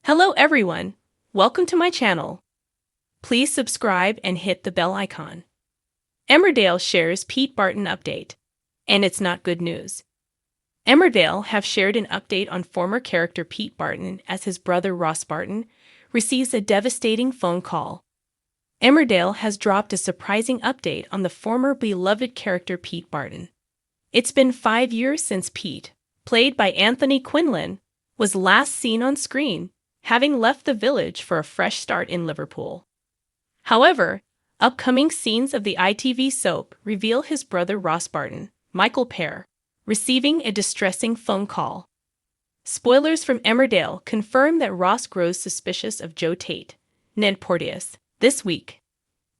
Hello everyone, welcome to my channel. Please subscribe and hit the bell icon. Emmerdale shares Pete Barton update. And it's not good news. Emmerdale have shared an update on former character Pete Barton as his brother Ross Barton receives a devastating phone call. Emmerdale has dropped a surprising update on the former beloved character Pete Barton. It's been 5 years since Pete, played by Anthony Quinlan, was last seen on screen, having left the village for a fresh start in Liverpool. However, upcoming scenes of the ITV soap reveal his brother Ross Barton, Michael Pear, receiving a distressing phone call. Spoilers from Emmerdale confirm that Ross grows suspicious of Joe Tate, Ned Porteous, this week.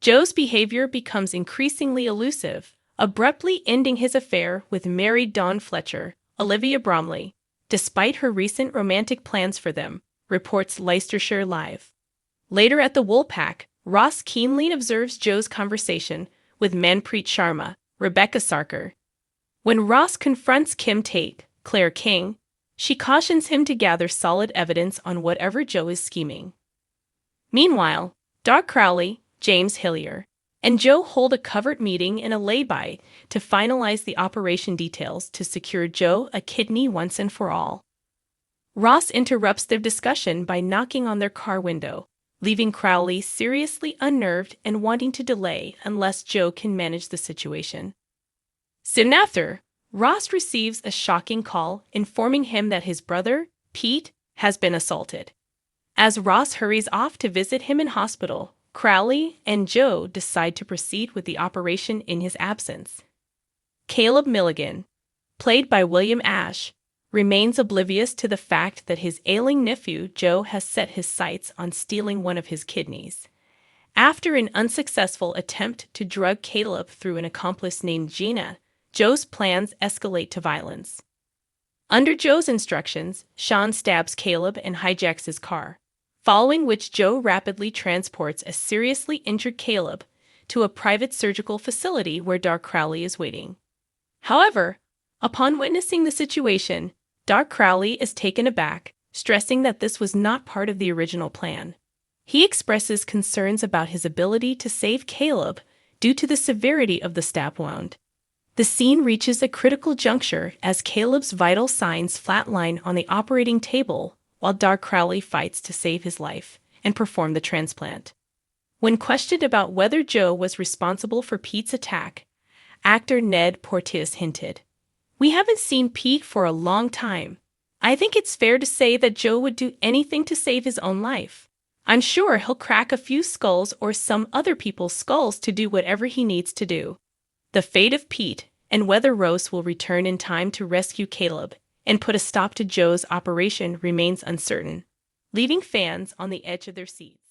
Joe's behavior becomes increasingly elusive, abruptly ending his affair with married Dawn Fletcher, Olivia Bromley, despite her recent romantic plans for them, reports Leicestershire Live. Later at the Woolpack, Ross keenly observes Joe's conversation with Manpreet Sharma, Rebecca Sarkar. When Ross confronts Kim Tate, Claire King, she cautions him to gather solid evidence on whatever Joe is scheming. Meanwhile, Doc Crowley, James Hillier, and Joe hold a covert meeting in a lay-by to finalize the operation details to secure Joe a kidney once and for all. Ross interrupts their discussion by knocking on their car window, leaving Crowley seriously unnerved and wanting to delay unless Joe can manage the situation. Soon after, Ross receives a shocking call informing him that his brother, Pete, has been assaulted. As Ross hurries off to visit him in hospital, Crowley and Joe decide to proceed with the operation in his absence. Caleb Milligan, played by William Ash, remains oblivious to the fact that his ailing nephew Joe has set his sights on stealing one of his kidneys. After an unsuccessful attempt to drug Caleb through an accomplice named Gina, Joe's plans escalate to violence. Under Joe's instructions, Sean stabs Caleb and hijacks his car, following which Joe rapidly transports a seriously injured Caleb to a private surgical facility where Doc Crowley is waiting. However, upon witnessing the situation, Doc Crowley is taken aback, stressing that this was not part of the original plan. He expresses concerns about his ability to save Caleb due to the severity of the stab wound. The scene reaches a critical juncture as Caleb's vital signs flatline on the operating table while Doc Crowley fights to save his life and perform the transplant. When questioned about whether Joe was responsible for Pete's attack, actor Ned Porteous hinted, "We haven't seen Pete for a long time. I think it's fair to say that Joe would do anything to save his own life. I'm sure he'll crack a few skulls or some other people's skulls to do whatever he needs to do." The fate of Pete and whether Ross will return in time to rescue Caleb and put a stop to Joe's operation remains uncertain, leaving fans on the edge of their seats.